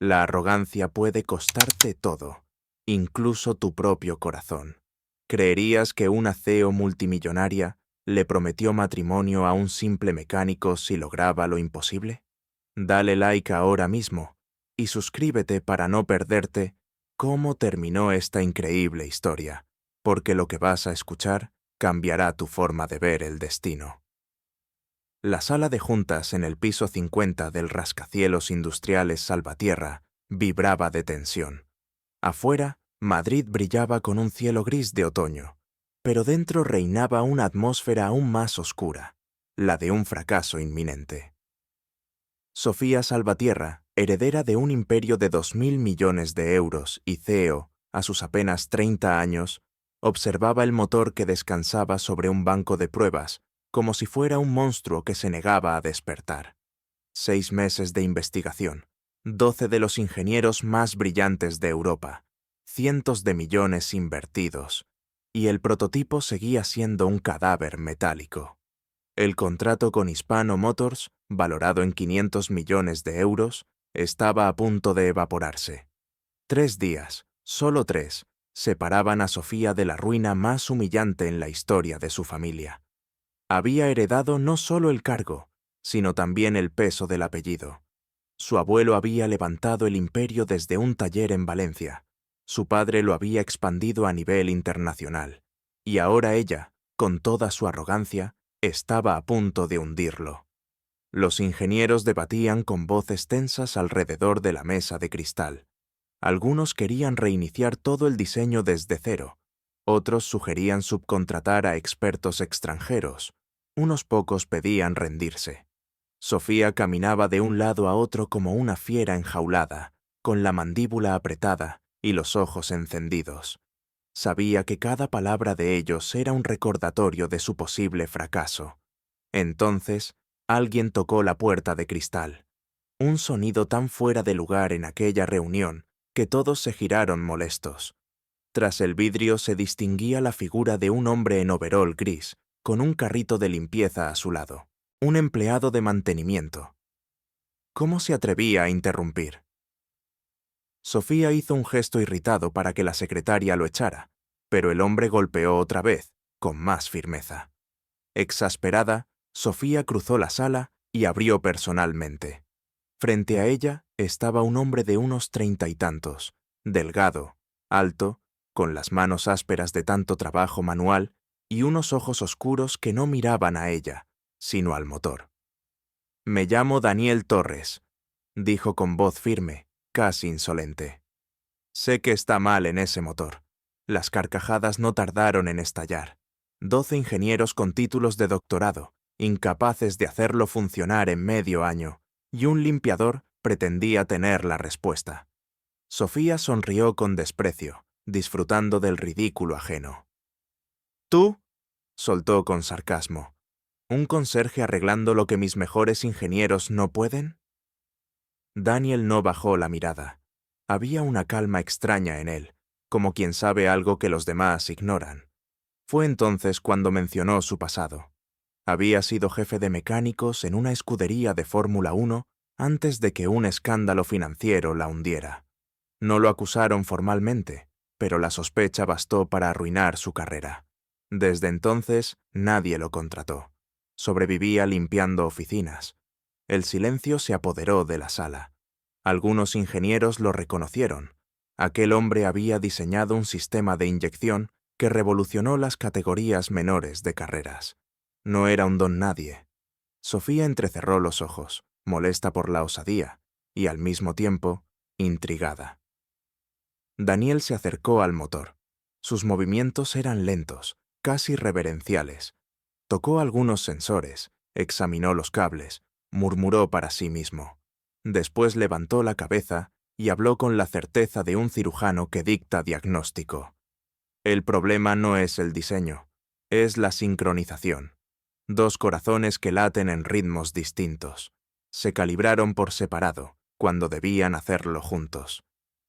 La arrogancia puede costarte todo, incluso tu propio corazón. ¿Creerías que una CEO multimillonaria le prometió matrimonio a un simple mecánico si lograba lo imposible? Dale like ahora mismo y suscríbete para no perderte cómo terminó esta increíble historia, porque lo que vas a escuchar cambiará tu forma de ver el destino. La sala de juntas en el piso 50 del rascacielos industriales Salvatierra vibraba de tensión. Afuera, Madrid brillaba con un cielo gris de otoño, pero dentro reinaba una atmósfera aún más oscura, la de un fracaso inminente. Sofía Salvatierra, heredera de un imperio de 2.000 millones de euros y CEO a sus apenas 30 años, observaba el motor que descansaba sobre un banco de pruebas como si fuera un monstruo que se negaba a despertar. 6 meses de investigación, 12 de los ingenieros más brillantes de Europa, cientos de millones invertidos, y el prototipo seguía siendo un cadáver metálico. El contrato con Hispano Motors, valorado en 500 millones de euros, estaba a punto de evaporarse. 3 días, solo 3, separaban a Sofía de la ruina más humillante en la historia de su familia. Había heredado no solo el cargo, sino también el peso del apellido. Su abuelo había levantado el imperio desde un taller en Valencia. Su padre lo había expandido a nivel internacional. Y ahora ella, con toda su arrogancia, estaba a punto de hundirlo. Los ingenieros debatían con voces tensas alrededor de la mesa de cristal. Algunos querían reiniciar todo el diseño desde cero. Otros sugerían subcontratar a expertos extranjeros. Unos pocos pedían rendirse. Sofía caminaba de un lado a otro como una fiera enjaulada, con la mandíbula apretada y los ojos encendidos. Sabía que cada palabra de ellos era un recordatorio de su posible fracaso. Entonces, alguien tocó la puerta de cristal. Un sonido tan fuera de lugar en aquella reunión que todos se giraron molestos. Tras el vidrio se distinguía la figura de un hombre en overol gris, con un carrito de limpieza a su lado. Un empleado de mantenimiento. ¿Cómo se atrevía a interrumpir? Sofía hizo un gesto irritado para que la secretaria lo echara, pero el hombre golpeó otra vez, con más firmeza. Exasperada, Sofía cruzó la sala y abrió personalmente. Frente a ella estaba un hombre de unos 30 y tantos, delgado, alto, con las manos ásperas de tanto trabajo manual y unos ojos oscuros que no miraban a ella, sino al motor. «Me llamo Daniel Torres», dijo con voz firme, casi insolente. «Sé que está mal en ese motor». Las carcajadas no tardaron en estallar. 12 ingenieros con títulos de doctorado, incapaces de hacerlo funcionar en medio año, y un limpiador pretendía tener la respuesta. Sofía sonrió con desprecio, disfrutando del ridículo ajeno. «¿Tú?», soltó con sarcasmo. «¿Un conserje arreglando lo que mis mejores ingenieros no pueden?». Daniel no bajó la mirada. Había una calma extraña en él, como quien sabe algo que los demás ignoran. Fue entonces cuando mencionó su pasado. Había sido jefe de mecánicos en una escudería de Fórmula 1 antes de que un escándalo financiero la hundiera. No lo acusaron formalmente, pero la sospecha bastó para arruinar su carrera. Desde entonces, nadie lo contrató. Sobrevivía limpiando oficinas. El silencio se apoderó de la sala. Algunos ingenieros lo reconocieron. Aquel hombre había diseñado un sistema de inyección que revolucionó las categorías menores de carreras. No era un don nadie. Sofía entrecerró los ojos, molesta por la osadía, y al mismo tiempo, intrigada. Daniel se acercó al motor. Sus movimientos eran lentos, casi reverenciales. Tocó algunos sensores, examinó los cables, murmuró para sí mismo. Después levantó la cabeza y habló con la certeza de un cirujano que dicta diagnóstico. El problema no es el diseño, es la sincronización. 2 corazones que laten en ritmos distintos. Se calibraron por separado, cuando debían hacerlo juntos.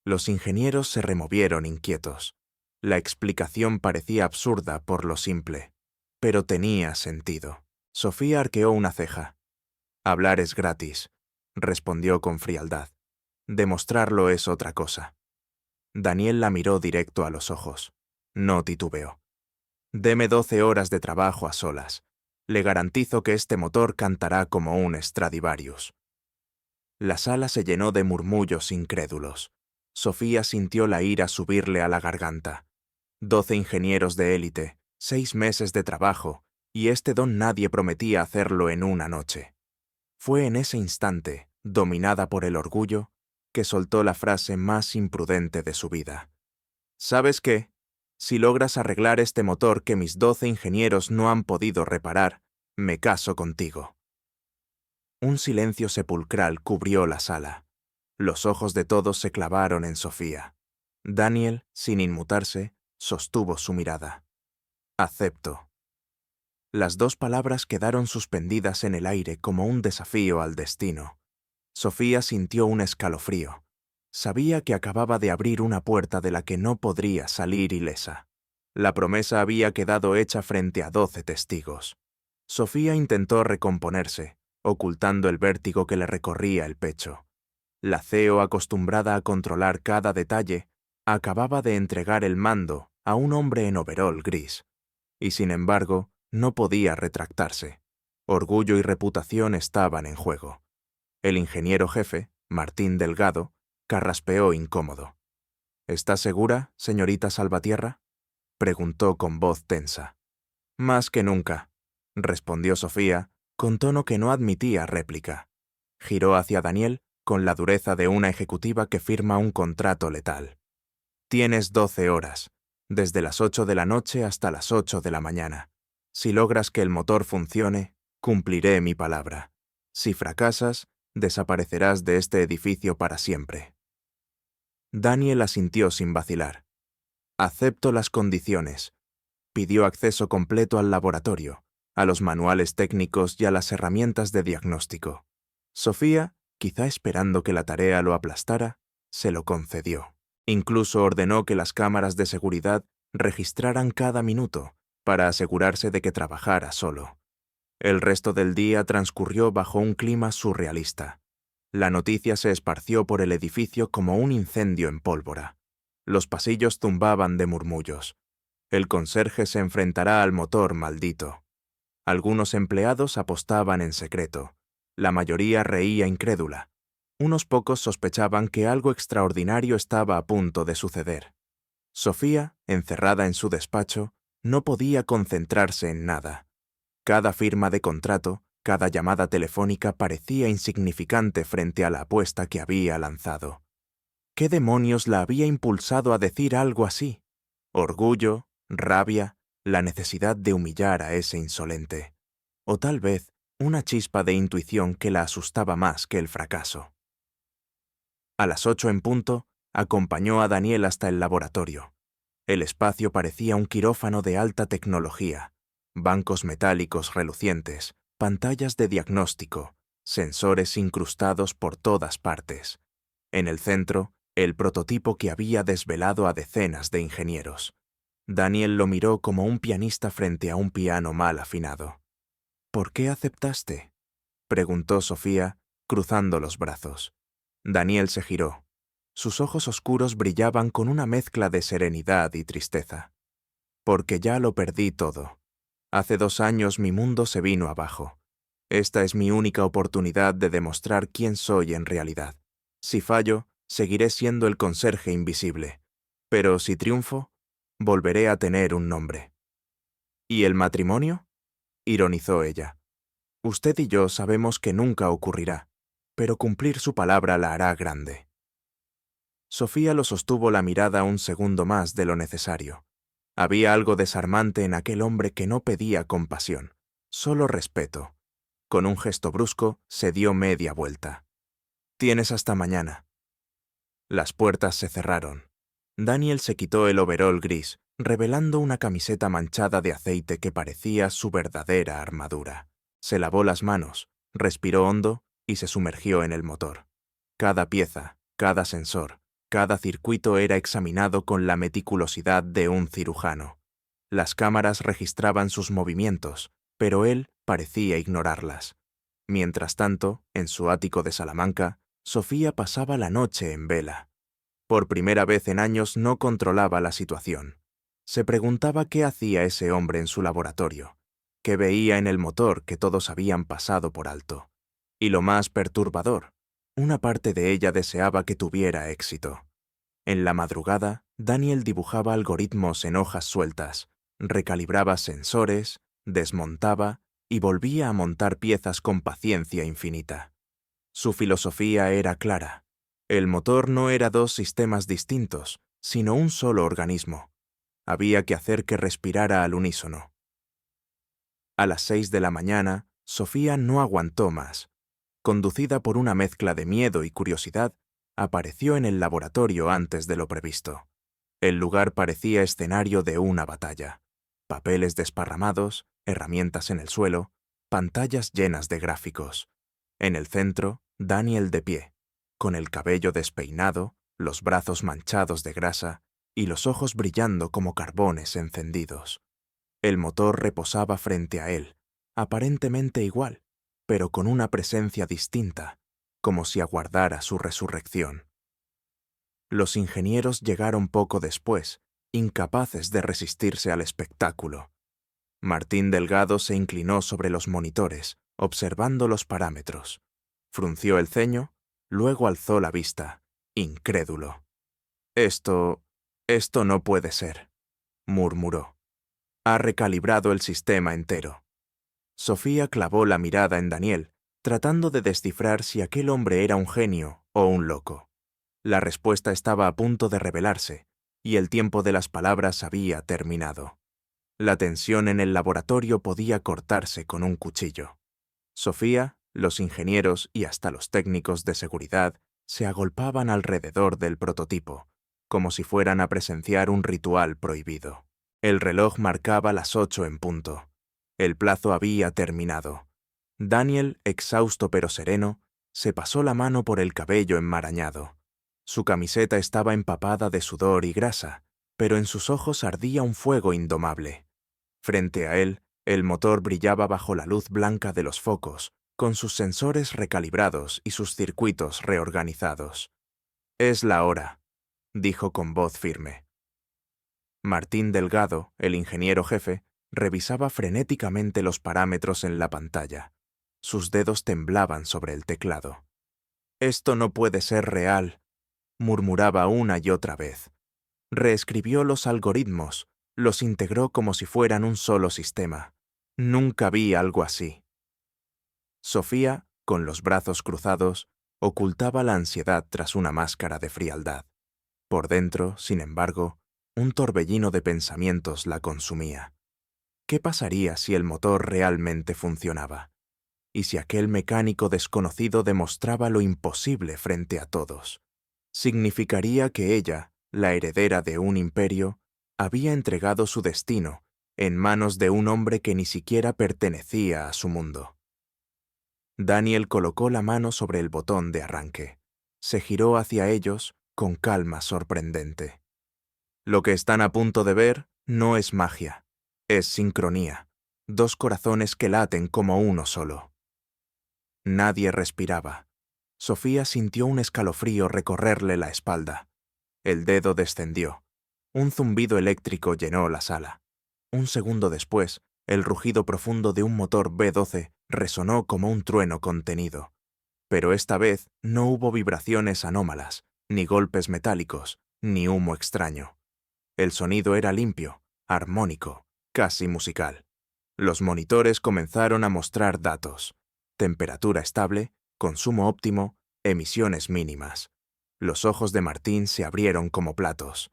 Los ingenieros se removieron inquietos. La explicación parecía absurda por lo simple, pero tenía sentido. Sofía arqueó una ceja. «Hablar es gratis», respondió con frialdad. Demostrarlo es otra cosa. Daniel la miró directo a los ojos. No titubeó. Deme 12 horas de trabajo a solas. Le garantizo que este motor cantará como un Stradivarius. La sala se llenó de murmullos incrédulos. Sofía sintió la ira subirle a la garganta. 12 ingenieros de élite, 6 meses de trabajo, y este don nadie prometía hacerlo en una noche. Fue en ese instante, dominada por el orgullo, que soltó la frase más imprudente de su vida. ¿Sabes qué? Si logras arreglar este motor que mis 12 ingenieros no han podido reparar, me caso contigo. Un silencio sepulcral cubrió la sala. Los ojos de todos se clavaron en Sofía. Daniel, sin inmutarse, sostuvo su mirada. Acepto. Las dos palabras quedaron suspendidas en el aire como un desafío al destino. Sofía sintió un escalofrío. Sabía que acababa de abrir una puerta de la que no podría salir ilesa. La promesa había quedado hecha frente a 12 testigos. Sofía intentó recomponerse, ocultando el vértigo que le recorría el pecho. La CEO, acostumbrada a controlar cada detalle, acababa de entregar el mando a un hombre en overol gris. Y sin embargo, no podía retractarse. Orgullo y reputación estaban en juego. El ingeniero jefe, Martín Delgado, carraspeó incómodo. ¿Está segura, señorita Salvatierra?, preguntó con voz tensa. Más que nunca, respondió Sofía, con tono que no admitía réplica. Giró hacia Daniel con la dureza de una ejecutiva que firma un contrato letal. Tienes 12 horas, desde las 8 de la noche hasta las 8 de la mañana. Si logras que el motor funcione, cumpliré mi palabra. Si fracasas, desaparecerás de este edificio para siempre. Daniel asintió sin vacilar. Acepto las condiciones. Pidió acceso completo al laboratorio, a los manuales técnicos y a las herramientas de diagnóstico. Sofía, quizá esperando que la tarea lo aplastara, se lo concedió. Incluso ordenó que las cámaras de seguridad registraran cada minuto para asegurarse de que trabajara solo. El resto del día transcurrió bajo un clima surrealista. La noticia se esparció por el edificio como un incendio en pólvora. Los pasillos zumbaban de murmullos. El conserje se enfrentará al motor maldito. Algunos empleados apostaban en secreto. La mayoría reía incrédula. Unos pocos sospechaban que algo extraordinario estaba a punto de suceder. Sofía, encerrada en su despacho, no podía concentrarse en nada. Cada firma de contrato, cada llamada telefónica parecía insignificante frente a la apuesta que había lanzado. ¿Qué demonios la había impulsado a decir algo así? ¿Orgullo? ¿Rabia? ¿La necesidad de humillar a ese insolente? O tal vez una chispa de intuición que la asustaba más que el fracaso. A las 8 en punto, acompañó a Daniel hasta el laboratorio. El espacio parecía un quirófano de alta tecnología. Bancos metálicos relucientes, pantallas de diagnóstico, sensores incrustados por todas partes. En el centro, el prototipo que había desvelado a decenas de ingenieros. Daniel lo miró como un pianista frente a un piano mal afinado. ¿Por qué aceptaste?, preguntó Sofía, cruzando los brazos. Daniel se giró. Sus ojos oscuros brillaban con una mezcla de serenidad y tristeza. Porque ya lo perdí todo. Hace 2 años mi mundo se vino abajo. Esta es mi única oportunidad de demostrar quién soy en realidad. Si fallo, seguiré siendo el conserje invisible. Pero si triunfo, volveré a tener un nombre. ¿Y el matrimonio?, ironizó ella. Usted y yo sabemos que nunca ocurrirá, pero cumplir su palabra la hará grande. Sofía lo sostuvo la mirada un segundo más de lo necesario. Había algo desarmante en aquel hombre que no pedía compasión, solo respeto. Con un gesto brusco, se dio media vuelta. Tienes hasta mañana. Las puertas se cerraron. Daniel se quitó el overol gris, revelando una camiseta manchada de aceite que parecía su verdadera armadura. Se lavó las manos, respiró hondo y se sumergió en el motor. Cada pieza, cada sensor, cada circuito era examinado con la meticulosidad de un cirujano. Las cámaras registraban sus movimientos, pero él parecía ignorarlas. Mientras tanto, en su ático de Salamanca, Sofía pasaba la noche en vela. Por primera vez en años no controlaba la situación. Se preguntaba qué hacía ese hombre en su laboratorio, qué veía en el motor que todos habían pasado por alto. Y lo más perturbador, una parte de ella deseaba que tuviera éxito. En la madrugada, Daniel dibujaba algoritmos en hojas sueltas, recalibraba sensores, desmontaba y volvía a montar piezas con paciencia infinita. Su filosofía era clara. El motor no era dos sistemas distintos, sino un solo organismo. Había que hacer que respirara al unísono. A las 6 de la mañana, Sofía no aguantó más. Conducida por una mezcla de miedo y curiosidad, apareció en el laboratorio antes de lo previsto. El lugar parecía escenario de una batalla. Papeles desparramados, herramientas en el suelo, pantallas llenas de gráficos. En el centro, Daniel de pie, con el cabello despeinado, los brazos manchados de grasa y los ojos brillando como carbones encendidos. El motor reposaba frente a él, aparentemente igual, pero con una presencia distinta, como si aguardara su resurrección. Los ingenieros llegaron poco después, incapaces de resistirse al espectáculo. Martín Delgado se inclinó sobre los monitores, observando los parámetros. Frunció el ceño, luego alzó la vista, incrédulo. Esto no puede ser», murmuró. «Ha recalibrado el sistema entero». Sofía clavó la mirada en Daniel, tratando de descifrar si aquel hombre era un genio o un loco. La respuesta estaba a punto de revelarse, y el tiempo de las palabras había terminado. La tensión en el laboratorio podía cortarse con un cuchillo. Sofía, los ingenieros y hasta los técnicos de seguridad se agolpaban alrededor del prototipo, como si fueran a presenciar un ritual prohibido. El reloj marcaba las 8 en punto. El plazo había terminado. Daniel, exhausto pero sereno, se pasó la mano por el cabello enmarañado. Su camiseta estaba empapada de sudor y grasa, pero en sus ojos ardía un fuego indomable. Frente a él, el motor brillaba bajo la luz blanca de los focos, con sus sensores recalibrados y sus circuitos reorganizados. «Es la hora», dijo con voz firme. Martín Delgado, el ingeniero jefe, revisaba frenéticamente los parámetros en la pantalla. Sus dedos temblaban sobre el teclado. «Esto no puede ser real», murmuraba una y otra vez. Reescribió los algoritmos, los integró como si fueran un solo sistema. Nunca vi algo así. Sofía, con los brazos cruzados, ocultaba la ansiedad tras una máscara de frialdad. Por dentro, sin embargo, un torbellino de pensamientos la consumía. ¿Qué pasaría si el motor realmente funcionaba? ¿Y si aquel mecánico desconocido demostraba lo imposible frente a todos? Significaría que ella, la heredera de un imperio, había entregado su destino en manos de un hombre que ni siquiera pertenecía a su mundo. Daniel colocó la mano sobre el botón de arranque. Se giró hacia ellos con calma sorprendente. «Lo que están a punto de ver no es magia, es sincronía, dos corazones que laten como uno solo». Nadie respiraba. Sofía sintió un escalofrío recorrerle la espalda. El dedo descendió. Un zumbido eléctrico llenó la sala. Un segundo después, el rugido profundo de un motor B-12 resonó como un trueno contenido. Pero esta vez no hubo vibraciones anómalas, ni golpes metálicos, ni humo extraño. El sonido era limpio, armónico, casi musical. Los monitores comenzaron a mostrar datos. Temperatura estable, consumo óptimo, emisiones mínimas. Los ojos de Martín se abrieron como platos.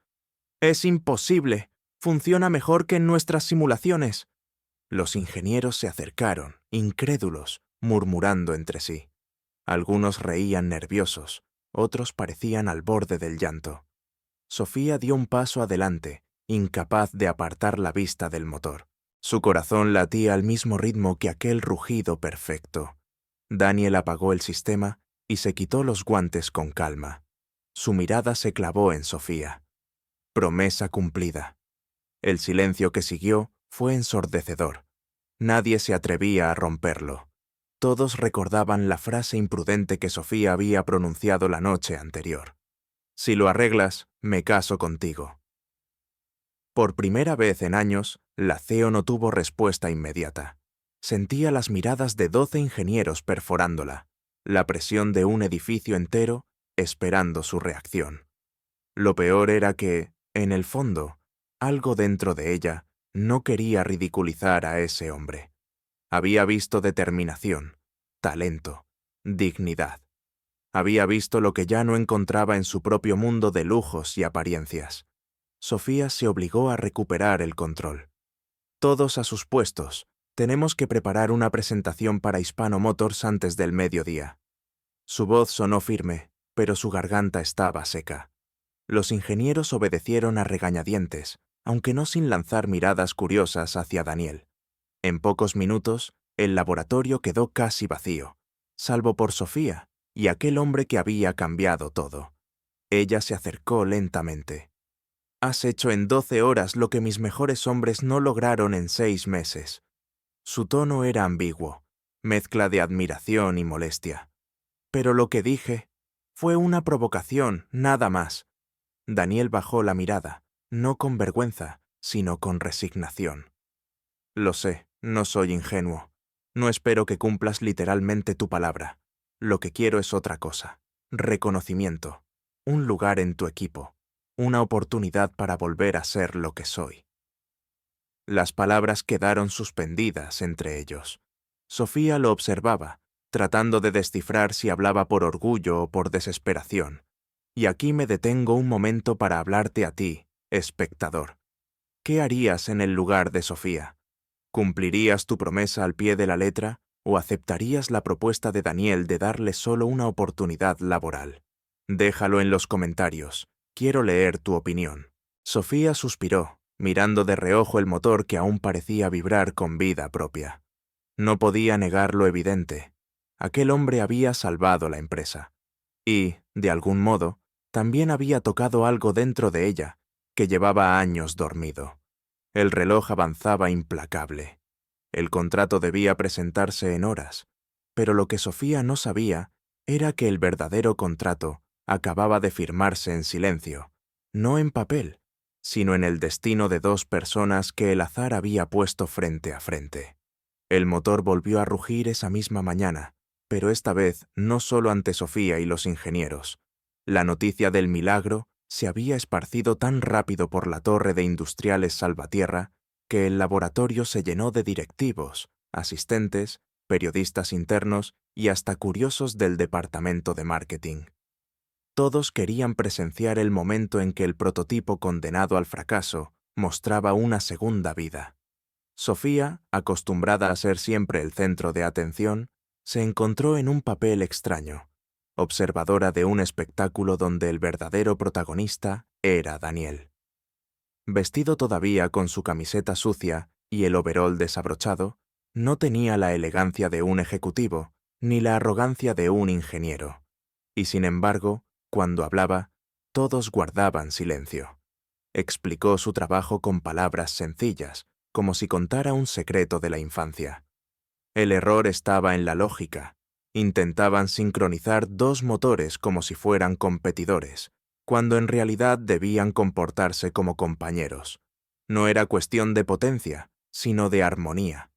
«¡Es imposible! Funciona mejor que en nuestras simulaciones». Los ingenieros se acercaron, incrédulos, murmurando entre sí. Algunos reían nerviosos, otros parecían al borde del llanto. Sofía dio un paso adelante, incapaz de apartar la vista del motor. Su corazón latía al mismo ritmo que aquel rugido perfecto. Daniel apagó el sistema y se quitó los guantes con calma. Su mirada se clavó en Sofía. Promesa cumplida. El silencio que siguió fue ensordecedor. Nadie se atrevía a romperlo. Todos recordaban la frase imprudente que Sofía había pronunciado la noche anterior. Si lo arreglas, me caso contigo. Por primera vez en años, la CEO no tuvo respuesta inmediata. Sentía las miradas de 12 ingenieros perforándola, la presión de un edificio entero esperando su reacción. Lo peor era que, en el fondo, algo dentro de ella no quería ridiculizar a ese hombre. Había visto determinación, talento, dignidad. Había visto lo que ya no encontraba en su propio mundo de lujos y apariencias. Sofía se obligó a recuperar el control. Todos a sus puestos. Tenemos que preparar una presentación para Hispano Motors antes del mediodía. Su voz sonó firme, pero su garganta estaba seca. Los ingenieros obedecieron a regañadientes, aunque no sin lanzar miradas curiosas hacia Daniel. En pocos minutos, el laboratorio quedó casi vacío, salvo por Sofía y aquel hombre que había cambiado todo. Ella se acercó lentamente. «Has hecho en 12 horas lo que mis mejores hombres no lograron en 6 meses». Su tono era ambiguo, mezcla de admiración y molestia. «Pero lo que dije fue una provocación, nada más». Daniel bajó la mirada, no con vergüenza, sino con resignación. «Lo sé, no soy ingenuo. No espero que cumplas literalmente tu palabra. Lo que quiero es otra cosa. Reconocimiento. Un lugar en tu equipo. Una oportunidad para volver a ser lo que soy». Las palabras quedaron suspendidas entre ellos. Sofía lo observaba, tratando de descifrar si hablaba por orgullo o por desesperación. Y aquí me detengo un momento para hablarte a ti, espectador. ¿Qué harías en el lugar de Sofía? ¿Cumplirías tu promesa al pie de la letra o aceptarías la propuesta de Daniel de darle solo una oportunidad laboral? Déjalo en los comentarios. Quiero leer tu opinión. Sofía suspiró, mirando de reojo el motor que aún parecía vibrar con vida propia. No podía negar lo evidente. Aquel hombre había salvado la empresa. Y, de algún modo, también había tocado algo dentro de ella, que llevaba años dormido. El reloj avanzaba implacable. El contrato debía presentarse en horas, pero lo que Sofía no sabía era que el verdadero contrato acababa de firmarse en silencio, no en papel, sino en el destino de 2 personas que el azar había puesto frente a frente. El motor volvió a rugir esa misma mañana, pero esta vez no solo ante Sofía y los ingenieros. La noticia del milagro se había esparcido tan rápido por la torre de industriales Salvatierra que el laboratorio se llenó de directivos, asistentes, periodistas internos y hasta curiosos del departamento de marketing. Todos querían presenciar el momento en que el prototipo condenado al fracaso mostraba una segunda vida. Sofía, acostumbrada a ser siempre el centro de atención, se encontró en un papel extraño, observadora de un espectáculo donde el verdadero protagonista era Daniel. Vestido todavía con su camiseta sucia y el overol desabrochado, no tenía la elegancia de un ejecutivo ni la arrogancia de un ingeniero. Y sin embargo, cuando hablaba, todos guardaban silencio. Explicó su trabajo con palabras sencillas, como si contara un secreto de la infancia. El error estaba en la lógica. Intentaban sincronizar 2 motores como si fueran competidores, cuando en realidad debían comportarse como compañeros. No era cuestión de potencia, sino de armonía.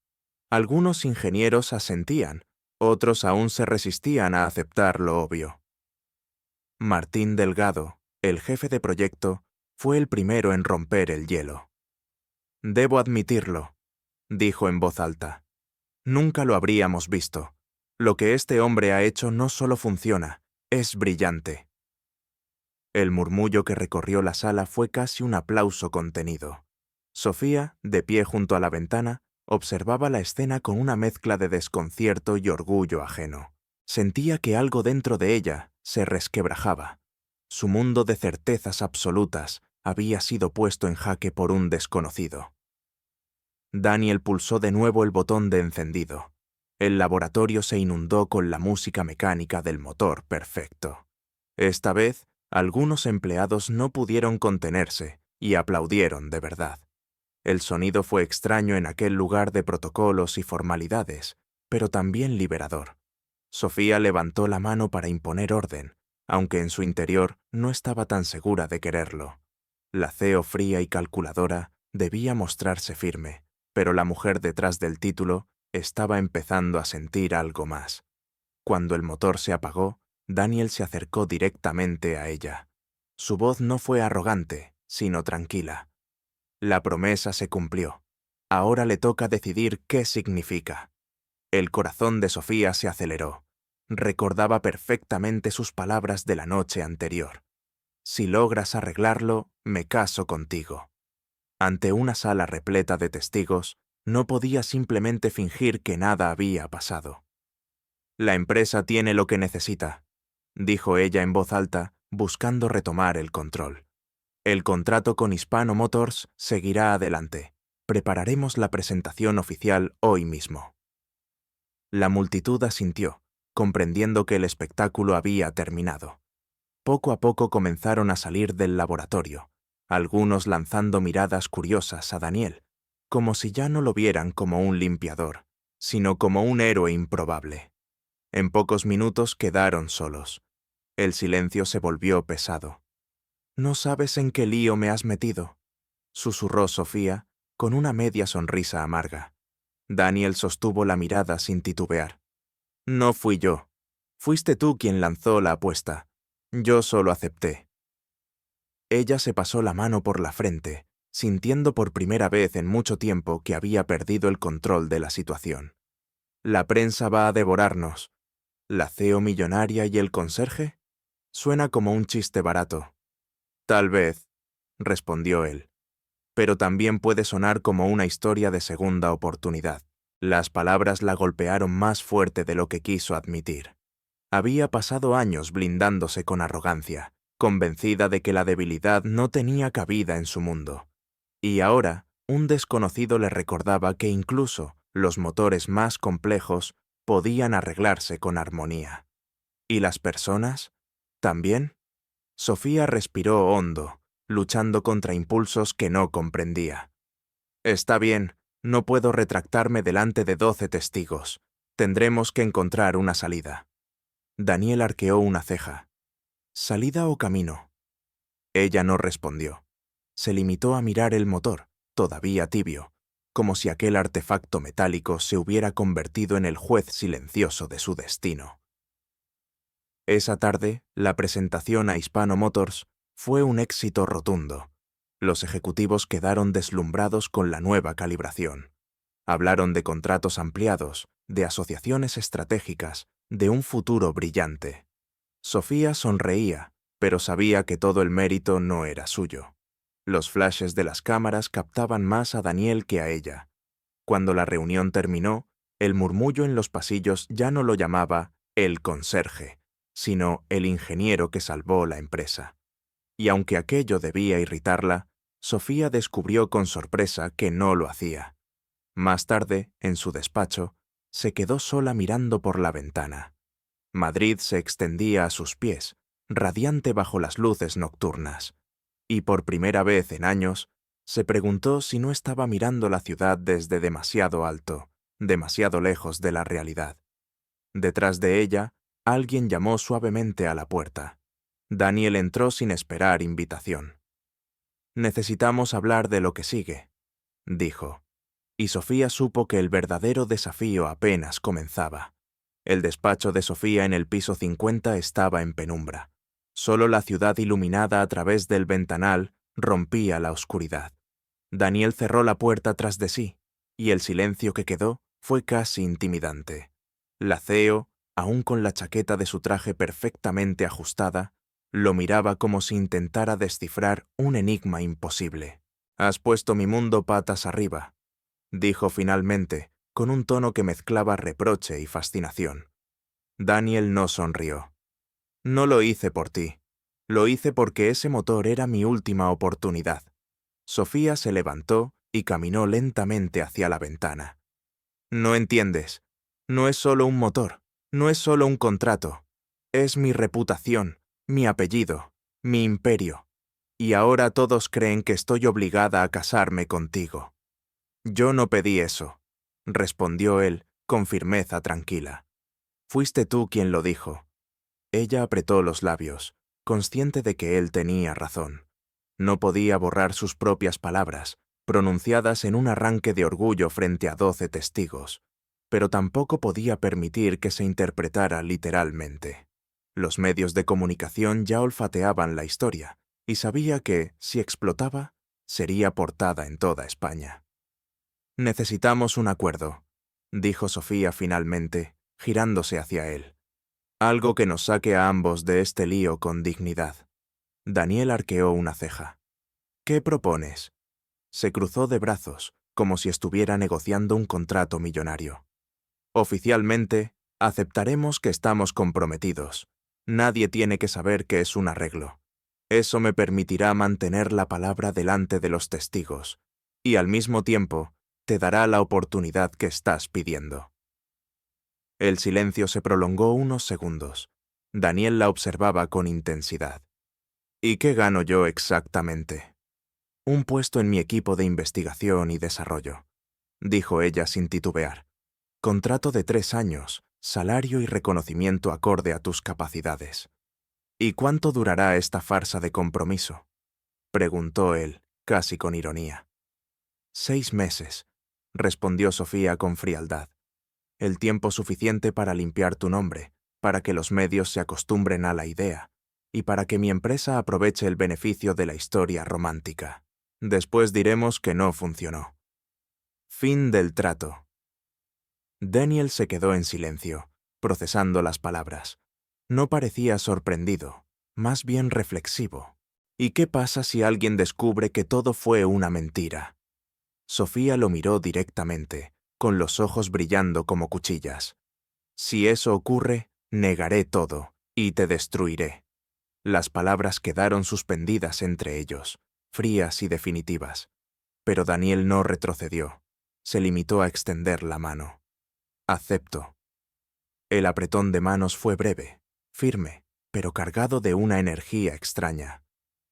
Algunos ingenieros asentían, otros aún se resistían a aceptar lo obvio. Martín Delgado, el jefe de proyecto, fue el primero en romper el hielo. «Debo admitirlo», dijo en voz alta. «Nunca lo habríamos visto. Lo que este hombre ha hecho no solo funciona, es brillante». El murmullo que recorrió la sala fue casi un aplauso contenido. Sofía, de pie junto a la ventana, observaba la escena con una mezcla de desconcierto y orgullo ajeno. Sentía que algo dentro de ella se resquebrajaba. Su mundo de certezas absolutas había sido puesto en jaque por un desconocido. Daniel pulsó de nuevo el botón de encendido. El laboratorio se inundó con la música mecánica del motor perfecto. Esta vez, algunos empleados no pudieron contenerse y aplaudieron de verdad. El sonido fue extraño en aquel lugar de protocolos y formalidades, pero también liberador. Sofía levantó la mano para imponer orden, aunque en su interior no estaba tan segura de quererlo. La CEO fría y calculadora debía mostrarse firme, pero la mujer detrás del título estaba empezando a sentir algo más. Cuando el motor se apagó, Daniel se acercó directamente a ella. Su voz no fue arrogante, sino tranquila. La promesa se cumplió. Ahora le toca decidir qué significa. El corazón de Sofía se aceleró. Recordaba perfectamente sus palabras de la noche anterior. Si logras arreglarlo, me caso contigo. Ante una sala repleta de testigos, no podía simplemente fingir que nada había pasado. La empresa tiene lo que necesita, dijo ella en voz alta, buscando retomar el control. El contrato con Hispano Motors seguirá adelante. Prepararemos la presentación oficial hoy mismo. La multitud asintió, comprendiendo que el espectáculo había terminado. Poco a poco comenzaron a salir del laboratorio, algunos lanzando miradas curiosas a Daniel, como si ya no lo vieran como un limpiador, sino como un héroe improbable. En pocos minutos quedaron solos. El silencio se volvió pesado. «No sabes en qué lío me has metido», susurró Sofía, con una media sonrisa amarga. Daniel sostuvo la mirada sin titubear. «No fui yo. Fuiste tú quien lanzó la apuesta. Yo solo acepté». Ella se pasó la mano por la frente, sintiendo por primera vez en mucho tiempo que había perdido el control de la situación. «La prensa va a devorarnos. ¿La CEO millonaria y el conserje?» Suena como un chiste barato. «Tal vez», respondió él. «Pero también puede sonar como una historia de segunda oportunidad». Las palabras la golpearon más fuerte de lo que quiso admitir. Había pasado años blindándose con arrogancia, convencida de que la debilidad no tenía cabida en su mundo. Y ahora, un desconocido le recordaba que incluso los motores más complejos podían arreglarse con armonía. ¿Y las personas? ¿También? Sofía respiró hondo, luchando contra impulsos que no comprendía. «Está bien, no puedo retractarme delante de 12 testigos. Tendremos que encontrar una salida». Daniel arqueó una ceja. «¿Salida o camino?» Ella no respondió. Se limitó a mirar el motor, todavía tibio, como si aquel artefacto metálico se hubiera convertido en el juez silencioso de su destino. Esa tarde, la presentación a Hispano Motors fue un éxito rotundo. Los ejecutivos quedaron deslumbrados con la nueva calibración. Hablaron de contratos ampliados, de asociaciones estratégicas, de un futuro brillante. Sofía sonreía, pero sabía que todo el mérito no era suyo. Los flashes de las cámaras captaban más a Daniel que a ella. Cuando la reunión terminó, el murmullo en los pasillos ya no lo llamaba el conserje, sino el ingeniero que salvó la empresa. Y aunque aquello debía irritarla, Sofía descubrió con sorpresa que no lo hacía. Más tarde, en su despacho, se quedó sola mirando por la ventana. Madrid se extendía a sus pies, radiante bajo las luces nocturnas, y por primera vez en años, se preguntó si no estaba mirando la ciudad desde demasiado alto, demasiado lejos de la realidad. Detrás de ella, alguien llamó suavemente a la puerta. Daniel entró sin esperar invitación. «Necesitamos hablar de lo que sigue», dijo. Y Sofía supo que el verdadero desafío apenas comenzaba. El despacho de Sofía en el piso 50 estaba en penumbra. Solo la ciudad iluminada a través del ventanal rompía la oscuridad. Daniel cerró la puerta tras de sí, y el silencio que quedó fue casi intimidante. La CEO, aún con la chaqueta de su traje perfectamente ajustada, lo miraba como si intentara descifrar un enigma imposible. «Has puesto mi mundo patas arriba», dijo finalmente, con un tono que mezclaba reproche y fascinación. Daniel no sonrió. «No lo hice por ti. Lo hice porque ese motor era mi última oportunidad». Sofía se levantó y caminó lentamente hacia la ventana. «No entiendes. No es solo un motor, no es solo un contrato. Es mi reputación, mi apellido, mi imperio. Y ahora todos creen que estoy obligada a casarme contigo». «Yo no pedí eso», respondió él, con firmeza tranquila. Fuiste tú quien lo dijo. Ella apretó los labios, consciente de que él tenía razón. No podía borrar sus propias palabras, pronunciadas en un arranque de orgullo frente a 12 testigos, pero tampoco podía permitir que se interpretara literalmente. Los medios de comunicación ya olfateaban la historia, y sabía que, si explotaba, sería portada en toda España. «Necesitamos un acuerdo», dijo Sofía finalmente, girándose hacia él. «Algo que nos saque a ambos de este lío con dignidad». Daniel arqueó una ceja. «¿Qué propones?» Se cruzó de brazos, como si estuviera negociando un contrato millonario. «Oficialmente, aceptaremos que estamos comprometidos. Nadie tiene que saber que es un arreglo. Eso me permitirá mantener la palabra delante de los testigos, y al mismo tiempo te dará la oportunidad que estás pidiendo». El silencio se prolongó unos segundos. Daniel la observaba con intensidad. «¿Y qué gano yo exactamente?» «Un puesto en mi equipo de investigación y desarrollo», dijo ella sin titubear. «Contrato de 3 años, salario y reconocimiento acorde a tus capacidades». «¿Y cuánto durará esta farsa de compromiso?», preguntó él, casi con ironía. 6 meses, respondió Sofía con frialdad. «El tiempo suficiente para limpiar tu nombre, para que los medios se acostumbren a la idea, y para que mi empresa aproveche el beneficio de la historia romántica. Después diremos que no funcionó». Fin del trato. Daniel se quedó en silencio, procesando las palabras. No parecía sorprendido, más bien reflexivo. ¿Y qué pasa si alguien descubre que todo fue una mentira? Sofía lo miró directamente, con los ojos brillando como cuchillas. «Si eso ocurre, negaré todo, y te destruiré». Las palabras quedaron suspendidas entre ellos, frías y definitivas. Pero Daniel no retrocedió. Se limitó a extender la mano. «Acepto». El apretón de manos fue breve, firme, pero cargado de una energía extraña.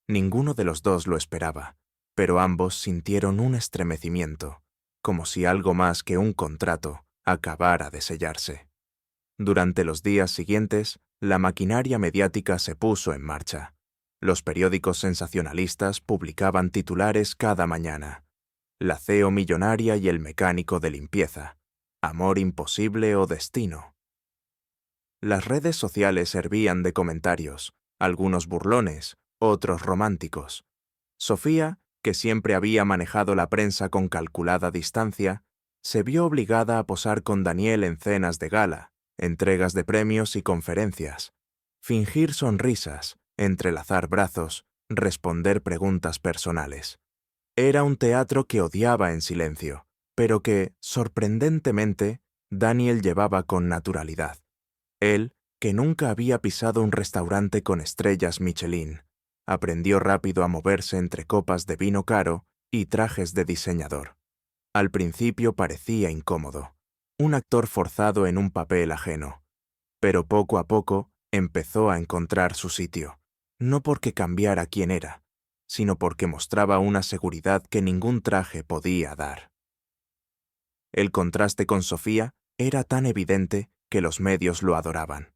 Ninguno de los dos lo esperaba, pero ambos sintieron un estremecimiento, como si algo más que un contrato acabara de sellarse. Durante los días siguientes, la maquinaria mediática se puso en marcha. Los periódicos sensacionalistas publicaban titulares cada mañana. «La CEO millonaria y el mecánico de limpieza. Amor imposible o destino». Las redes sociales servían de comentarios, algunos burlones, otros románticos. Sofía, que siempre había manejado la prensa con calculada distancia, se vio obligada a posar con Daniel en cenas de gala, entregas de premios y conferencias. Fingir sonrisas, entrelazar brazos, responder preguntas personales. Era un teatro que odiaba en silencio, pero que, sorprendentemente, Daniel llevaba con naturalidad. Él, que nunca había pisado un restaurante con estrellas Michelin, aprendió rápido a moverse entre copas de vino caro y trajes de diseñador. Al principio parecía incómodo, un actor forzado en un papel ajeno, pero poco a poco empezó a encontrar su sitio, no porque cambiara quién era, sino porque mostraba una seguridad que ningún traje podía dar. El contraste con Sofía era tan evidente que los medios lo adoraban.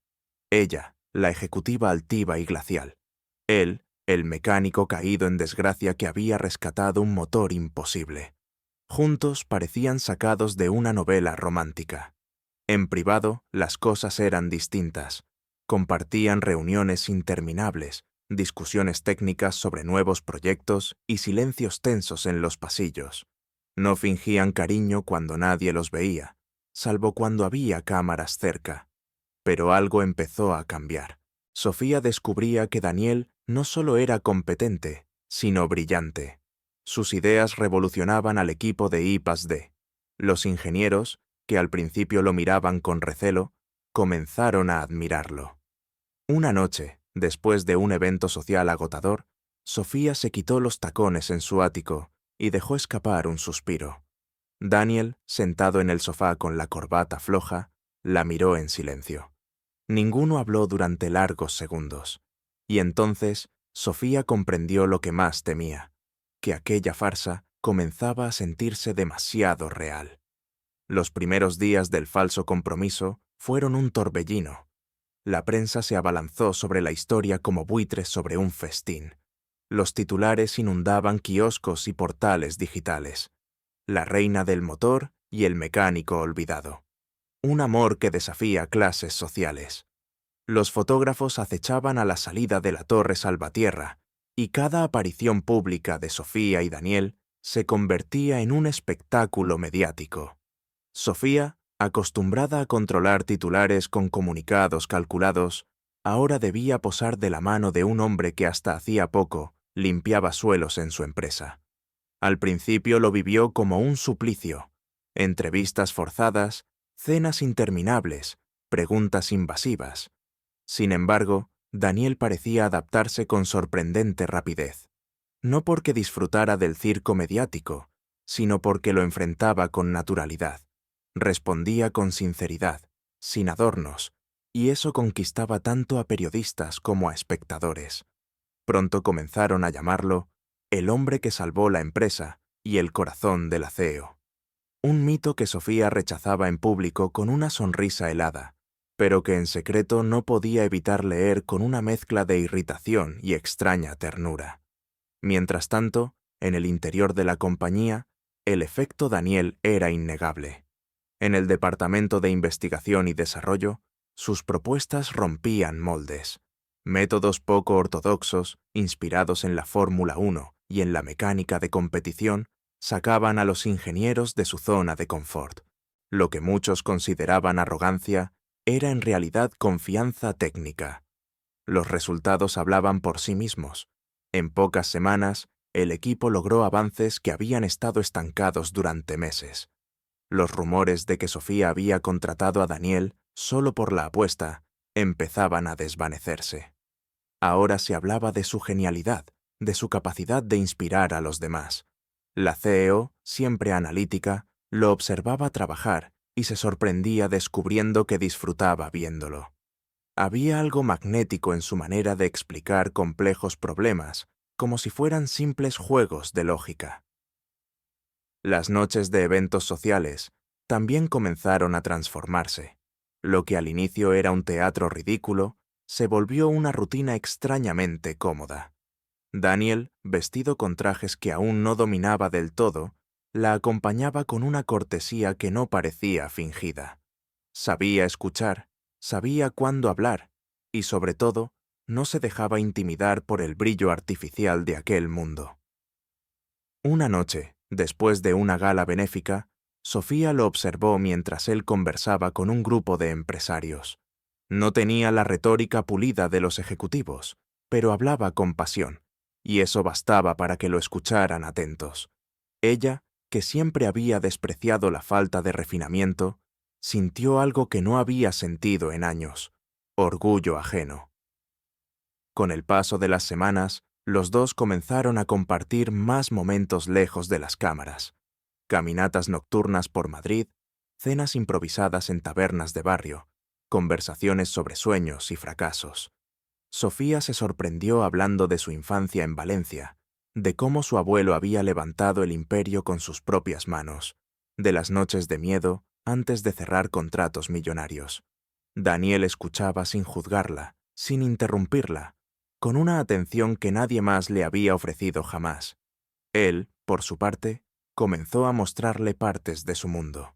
Ella, la ejecutiva altiva y glacial. Él, el mecánico caído en desgracia que había rescatado un motor imposible. Juntos parecían sacados de una novela romántica. En privado, las cosas eran distintas. Compartían reuniones interminables, discusiones técnicas sobre nuevos proyectos y silencios tensos en los pasillos. No fingían cariño cuando nadie los veía, salvo cuando había cámaras cerca. Pero algo empezó a cambiar. Sofía descubría que Daniel no solo era competente, sino brillante. Sus ideas revolucionaban al equipo de I+D. Los ingenieros, que al principio lo miraban con recelo, comenzaron a admirarlo. Una noche, después de un evento social agotador, Sofía se quitó los tacones en su ático y dejó escapar un suspiro. Daniel, sentado en el sofá con la corbata floja, la miró en silencio. Ninguno habló durante largos segundos, y entonces Sofía comprendió lo que más temía, que aquella farsa comenzaba a sentirse demasiado real. Los primeros días del falso compromiso fueron un torbellino. La prensa se abalanzó sobre la historia como buitres sobre un festín. Los titulares inundaban kioscos y portales digitales. La reina del motor y el mecánico olvidado. Un amor que desafía clases sociales. Los fotógrafos acechaban a la salida de la Torre Salvatierra, y cada aparición pública de Sofía y Daniel se convertía en un espectáculo mediático. Sofía, acostumbrada a controlar titulares con comunicados calculados, ahora debía posar de la mano de un hombre que hasta hacía poco limpiaba suelos en su empresa. Al principio lo vivió como un suplicio. Entrevistas forzadas, cenas interminables, preguntas invasivas. Sin embargo, Daniel parecía adaptarse con sorprendente rapidez. No porque disfrutara del circo mediático, sino porque lo enfrentaba con naturalidad. Respondía con sinceridad, sin adornos, y eso conquistaba tanto a periodistas como a espectadores. Pronto comenzaron a llamarlo el hombre que salvó la empresa y el corazón del aceo. Un mito que Sofía rechazaba en público con una sonrisa helada, pero que en secreto no podía evitar leer con una mezcla de irritación y extraña ternura. Mientras tanto, en el interior de la compañía, el efecto Daniel era innegable. En el Departamento de Investigación y Desarrollo, sus propuestas rompían moldes. Métodos poco ortodoxos, inspirados en la Fórmula 1 y en la mecánica de competición, sacaban a los ingenieros de su zona de confort. Lo que muchos consideraban arrogancia era en realidad confianza técnica. Los resultados hablaban por sí mismos. En pocas semanas, el equipo logró avances que habían estado estancados durante meses. Los rumores de que Sofía había contratado a Daniel solo por la apuesta empezaban a desvanecerse. Ahora se hablaba de su genialidad, de su capacidad de inspirar a los demás. La CEO, siempre analítica, lo observaba trabajar y se sorprendía descubriendo que disfrutaba viéndolo. Había algo magnético en su manera de explicar complejos problemas, como si fueran simples juegos de lógica. Las noches de eventos sociales también comenzaron a transformarse. Lo que al inicio era un teatro ridículo, se volvió una rutina extrañamente cómoda. Daniel, vestido con trajes que aún no dominaba del todo, la acompañaba con una cortesía que no parecía fingida. Sabía escuchar, sabía cuándo hablar, y sobre todo, no se dejaba intimidar por el brillo artificial de aquel mundo. Una noche, después de una gala benéfica, Sofía lo observó mientras él conversaba con un grupo de empresarios. No tenía la retórica pulida de los ejecutivos, pero hablaba con pasión, y eso bastaba para que lo escucharan atentos. Ella, que siempre había despreciado la falta de refinamiento, sintió algo que no había sentido en años: orgullo ajeno. Con el paso de las semanas, los dos comenzaron a compartir más momentos lejos de las cámaras. Caminatas nocturnas por Madrid, cenas improvisadas en tabernas de barrio, conversaciones sobre sueños y fracasos. Sofía se sorprendió hablando de su infancia en Valencia, de cómo su abuelo había levantado el imperio con sus propias manos, de las noches de miedo antes de cerrar contratos millonarios. Daniel escuchaba sin juzgarla, sin interrumpirla, con una atención que nadie más le había ofrecido jamás. Él, por su parte, comenzó a mostrarle partes de su mundo.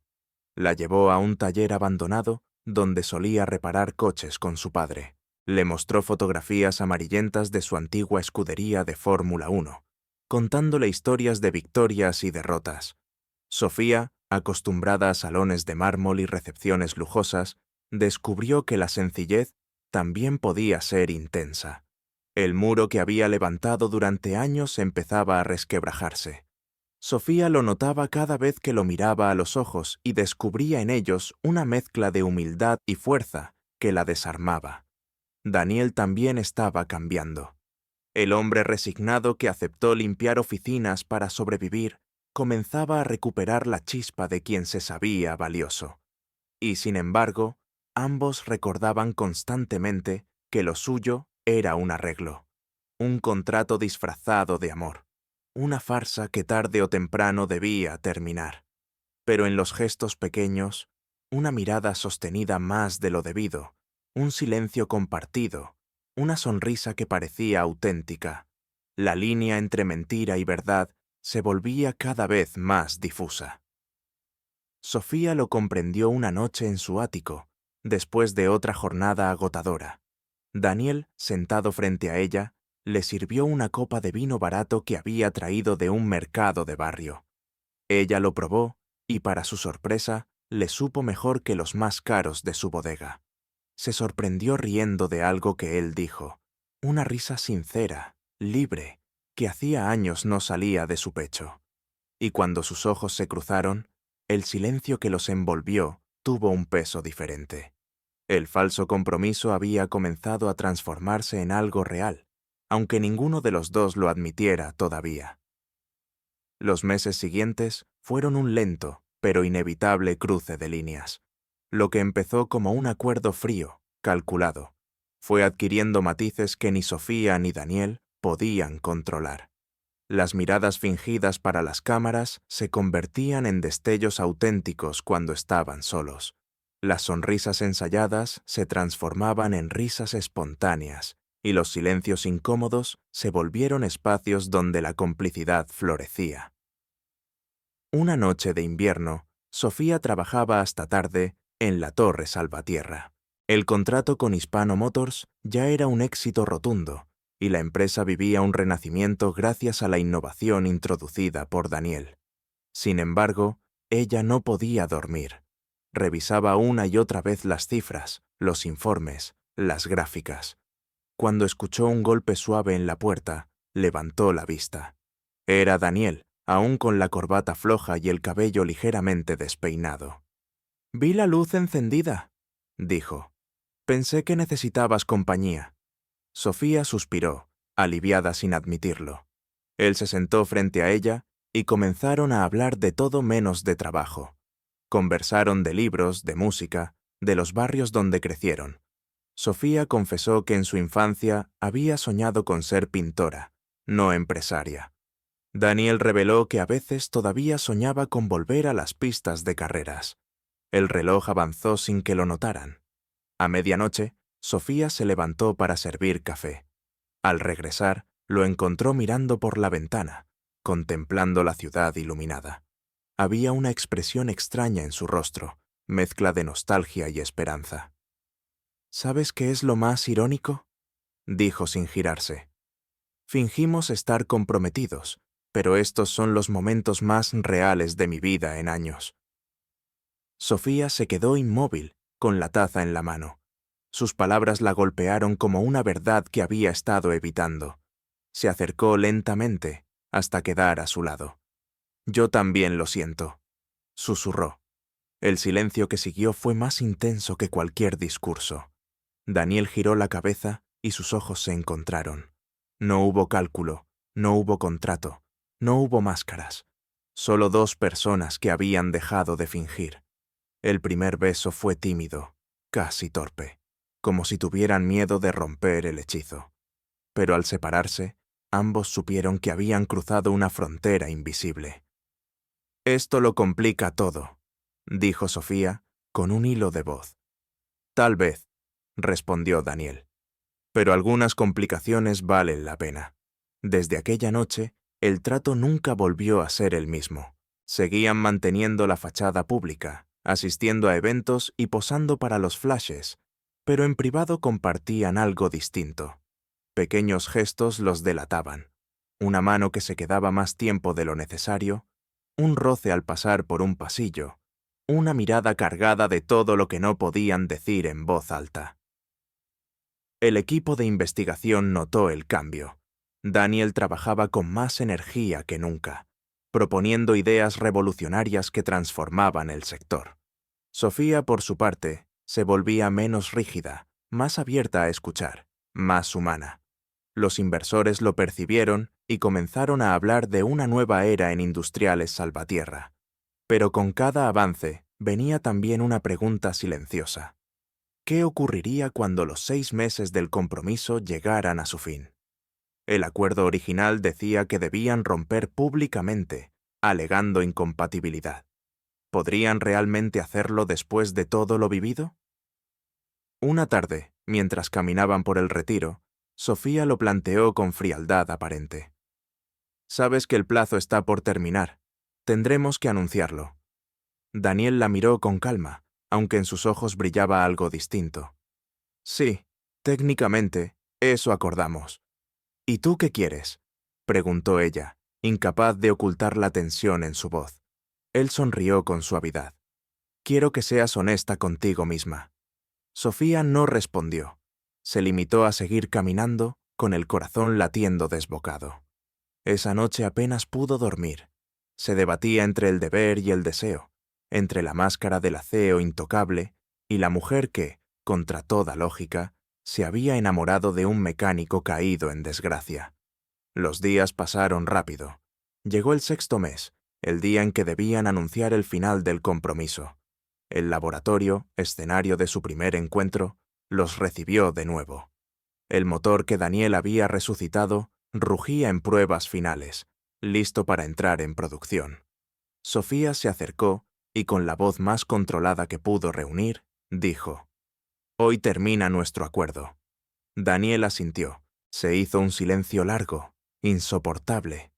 La llevó a un taller abandonado donde solía reparar coches con su padre. Le mostró fotografías amarillentas de su antigua escudería de Fórmula 1, contándole historias de victorias y derrotas. Sofía, acostumbrada a salones de mármol y recepciones lujosas, descubrió que la sencillez también podía ser intensa. El muro que había levantado durante años empezaba a resquebrajarse. Sofía lo notaba cada vez que lo miraba a los ojos y descubría en ellos una mezcla de humildad y fuerza que la desarmaba. Daniel también estaba cambiando. El hombre resignado que aceptó limpiar oficinas para sobrevivir comenzaba a recuperar la chispa de quien se sabía valioso. Y sin embargo, ambos recordaban constantemente que lo suyo era un arreglo, un contrato disfrazado de amor, una farsa que tarde o temprano debía terminar. pero en los gestos pequeños, una mirada sostenida más de lo debido, un silencio compartido, una sonrisa que parecía auténtica, la línea entre mentira y verdad se volvía cada vez más difusa. Sofía lo comprendió una noche en su ático, después de otra jornada agotadora. Daniel, sentado frente a ella, le sirvió una copa de vino barato que había traído de un mercado de barrio. Ella lo probó y, para su sorpresa, le supo mejor que los más caros de su bodega. Se sorprendió riendo de algo que él dijo, una risa sincera, libre, que hacía años no salía de su pecho. Y cuando sus ojos se cruzaron, el silencio que los envolvió tuvo un peso diferente. El falso compromiso había comenzado a transformarse en algo real, aunque ninguno de los dos lo admitiera todavía. Los meses siguientes fueron un lento, pero inevitable cruce de líneas. Lo que empezó como un acuerdo frío, calculado, fue adquiriendo matices que ni Sofía ni Daniel podían controlar. Las miradas fingidas para las cámaras se convertían en destellos auténticos cuando estaban solos. Las sonrisas ensayadas se transformaban en risas espontáneas, y los silencios incómodos se volvieron espacios donde la complicidad florecía. Una noche de invierno, Sofía trabajaba hasta tarde en la Torre Salvatierra. El contrato con Hispano Motors ya era un éxito rotundo, y la empresa vivía un renacimiento gracias a la innovación introducida por Daniel. Sin embargo, ella no podía dormir. Revisaba una y otra vez las cifras, los informes, las gráficas. Cuando escuchó un golpe suave en la puerta, levantó la vista. Era Daniel, aún con la corbata floja y el cabello ligeramente despeinado. «Vi la luz encendida», dijo. «Pensé que necesitabas compañía». Sofía suspiró, aliviada sin admitirlo. Él se sentó frente a ella y comenzaron a hablar de todo menos de trabajo. Conversaron de libros, de música, de los barrios donde crecieron. Sofía confesó que en su infancia había soñado con ser pintora, no empresaria. Daniel reveló que a veces todavía soñaba con volver a las pistas de carreras. El reloj avanzó sin que lo notaran. A medianoche, Sofía se levantó para servir café. Al regresar, lo encontró mirando por la ventana, contemplando la ciudad iluminada. Había una expresión extraña en su rostro, mezcla de nostalgia y esperanza. «¿Sabes qué es lo más irónico?», dijo sin girarse. «Fingimos estar comprometidos, pero estos son los momentos más reales de mi vida en años». Sofía se quedó inmóvil, con la taza en la mano. Sus palabras la golpearon como una verdad que había estado evitando. Se acercó lentamente hasta quedar a su lado. «Yo también lo siento», susurró. El silencio que siguió fue más intenso que cualquier discurso. Daniel giró la cabeza y sus ojos se encontraron. No hubo cálculo, no hubo contrato, no hubo máscaras. Solo dos personas que habían dejado de fingir. El primer beso fue tímido, casi torpe, como si tuvieran miedo de romper el hechizo. Pero al separarse, ambos supieron que habían cruzado una frontera invisible. «Esto lo complica todo», dijo Sofía, con un hilo de voz. «Tal vez», respondió Daniel. «Pero algunas complicaciones valen la pena». Desde aquella noche, el trato nunca volvió a ser el mismo. Seguían manteniendo la fachada pública, asistiendo a eventos y posando para los flashes, pero en privado compartían algo distinto. Pequeños gestos los delataban. Una mano que se quedaba más tiempo de lo necesario, un roce al pasar por un pasillo, una mirada cargada de todo lo que no podían decir en voz alta. El equipo de investigación notó el cambio. Daniel trabajaba con más energía que nunca, proponiendo ideas revolucionarias que transformaban el sector. Sofía, por su parte, se volvía menos rígida, más abierta a escuchar, más humana. Los inversores lo percibieron y comenzaron a hablar de una nueva era en Industriales Salvatierra. Pero con cada avance venía también una pregunta silenciosa. ¿Qué ocurriría cuando los 6 meses del compromiso llegaran a su fin? El acuerdo original decía que debían romper públicamente, alegando incompatibilidad. ¿Podrían realmente hacerlo después de todo lo vivido? Una tarde, mientras caminaban por el retiro, Sofía lo planteó con frialdad aparente. «Sabes que el plazo está por terminar. Tendremos que anunciarlo». Daniel la miró con calma, aunque en sus ojos brillaba algo distinto. «Sí, técnicamente, eso acordamos». «¿Y tú qué quieres?», preguntó ella, incapaz de ocultar la tensión en su voz. Él sonrió con suavidad. «Quiero que seas honesta contigo misma». Sofía no respondió. Se limitó a seguir caminando, con el corazón latiendo desbocado. Esa noche apenas pudo dormir. Se debatía entre el deber y el deseo, entre la máscara del aceo intocable y la mujer que, contra toda lógica, se había enamorado de un mecánico caído en desgracia. Los días pasaron rápido. Llegó el 6.º mes, el día en que debían anunciar el final del compromiso. El laboratorio, escenario de su primer encuentro, los recibió de nuevo. El motor que Daniel había resucitado rugía en pruebas finales, listo para entrar en producción. Sofía se acercó y con la voz más controlada que pudo reunir, dijo: «Hoy termina nuestro acuerdo». Daniel asintió. Se hizo un silencio largo, insoportable.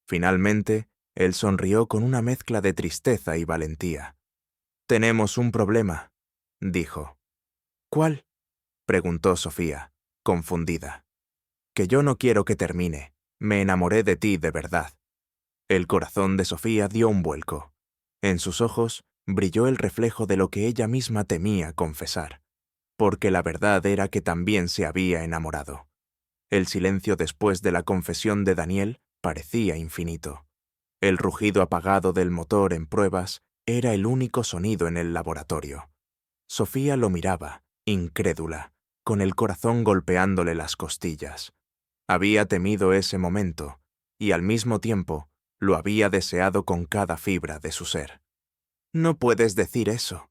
Finalmente, él sonrió con una mezcla de tristeza y valentía. «Tenemos un problema», dijo. «¿Cuál?», preguntó Sofía, confundida. «Que yo no quiero que termine. Me enamoré de ti de verdad». El corazón de Sofía dio un vuelco. En sus ojos brilló el reflejo de lo que ella misma temía confesar, porque la verdad era que también se había enamorado. El silencio después de la confesión de Daniel parecía infinito. El rugido apagado del motor en pruebas era el único sonido en el laboratorio. Sofía lo miraba, incrédula, con el corazón golpeándole las costillas. Había temido ese momento, y al mismo tiempo lo había deseado con cada fibra de su ser. «No puedes decir eso»,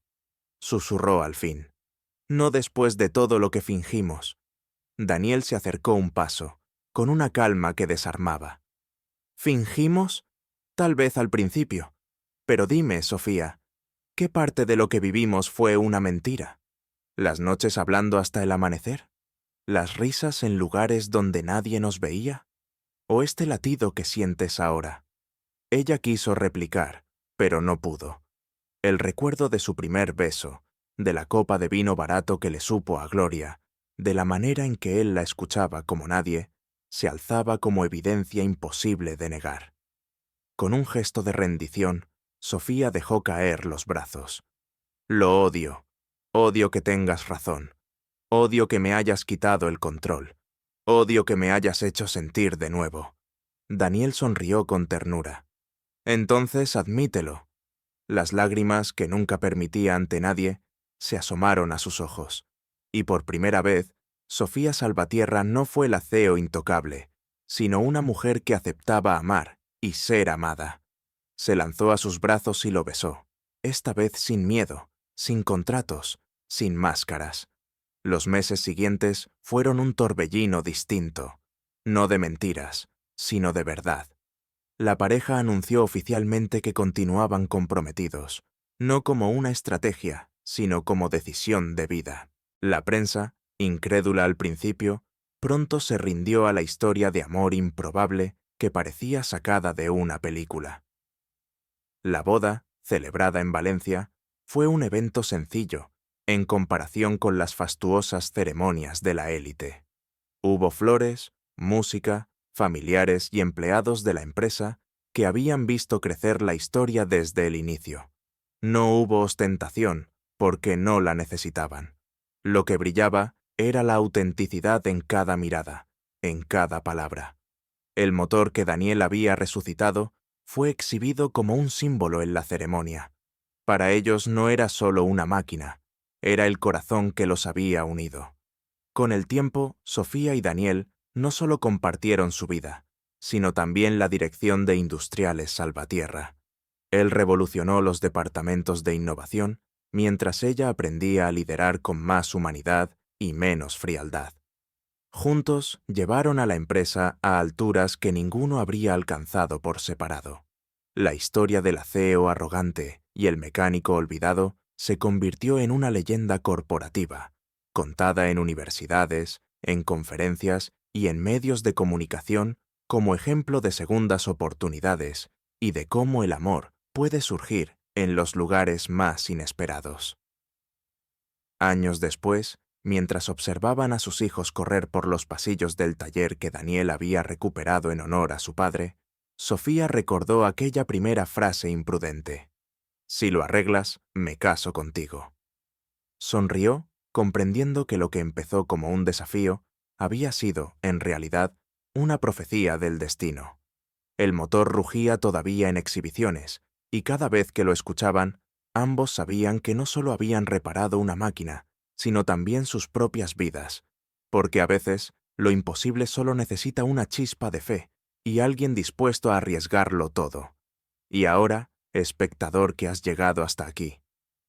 susurró al fin. «No después de todo lo que fingimos». Daniel se acercó un paso, con una calma que desarmaba. «¿Fingimos? Tal vez al principio. Pero dime, Sofía, ¿qué parte de lo que vivimos fue una mentira? ¿Las noches hablando hasta el amanecer? ¿Las risas en lugares donde nadie nos veía? ¿O este latido que sientes ahora?». Ella quiso replicar, pero no pudo. El recuerdo de su primer beso, de la copa de vino barato que le supo a gloria, de la manera en que él la escuchaba como nadie, se alzaba como evidencia imposible de negar. Con un gesto de rendición, Sofía dejó caer los brazos. «Lo odio. Odio que tengas razón. Odio que me hayas quitado el control. Odio que me hayas hecho sentir de nuevo». Daniel sonrió con ternura. «Entonces admítelo». Las lágrimas, que nunca permitía ante nadie, se asomaron a sus ojos. Y por primera vez, Sofía Salvatierra no fue el aceo intocable, sino una mujer que aceptaba amar y ser amada. Se lanzó a sus brazos y lo besó, esta vez sin miedo, sin contratos, sin máscaras. Los meses siguientes fueron un torbellino distinto, no de mentiras, sino de verdad. La pareja anunció oficialmente que continuaban comprometidos, no como una estrategia, sino como decisión de vida. La prensa, incrédula al principio, pronto se rindió a la historia de amor improbable que parecía sacada de una película. La boda, celebrada en Valencia, fue un evento sencillo, en comparación con las fastuosas ceremonias de la élite. Hubo flores, música, familiares y empleados de la empresa que habían visto crecer la historia desde el inicio. No hubo ostentación, porque no la necesitaban. Lo que brillaba era la autenticidad en cada mirada, en cada palabra. El motor que Daniel había resucitado fue exhibido como un símbolo en la ceremonia. Para ellos no era solo una máquina, era el corazón que los había unido. Con el tiempo, Sofía y Daniel no solo compartieron su vida, sino también la dirección de Industriales Salvatierra. Él revolucionó los departamentos de innovación, mientras ella aprendía a liderar con más humanidad y menos frialdad. Juntos llevaron a la empresa a alturas que ninguno habría alcanzado por separado. La historia del aceo arrogante y el mecánico olvidado se convirtió en una leyenda corporativa, contada en universidades, en conferencias y en medios de comunicación como ejemplo de segundas oportunidades y de cómo el amor puede surgir en los lugares más inesperados. Años después, mientras observaban a sus hijos correr por los pasillos del taller que Daniel había recuperado en honor a su padre, Sofía recordó aquella primera frase imprudente: «Si lo arreglas, me caso contigo». Sonrió, comprendiendo que lo que empezó como un desafío había sido, en realidad, una profecía del destino. El motor rugía todavía en exhibiciones, y cada vez que lo escuchaban, ambos sabían que no solo habían reparado una máquina, sino también sus propias vidas, porque a veces lo imposible solo necesita una chispa de fe y alguien dispuesto a arriesgarlo todo. Y ahora, espectador que has llegado hasta aquí,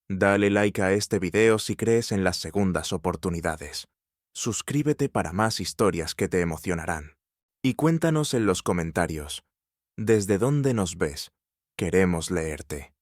dale like a este video si crees en las segundas oportunidades. Suscríbete para más historias que te emocionarán. Y cuéntanos en los comentarios, ¿desde dónde nos ves? Queremos leerte.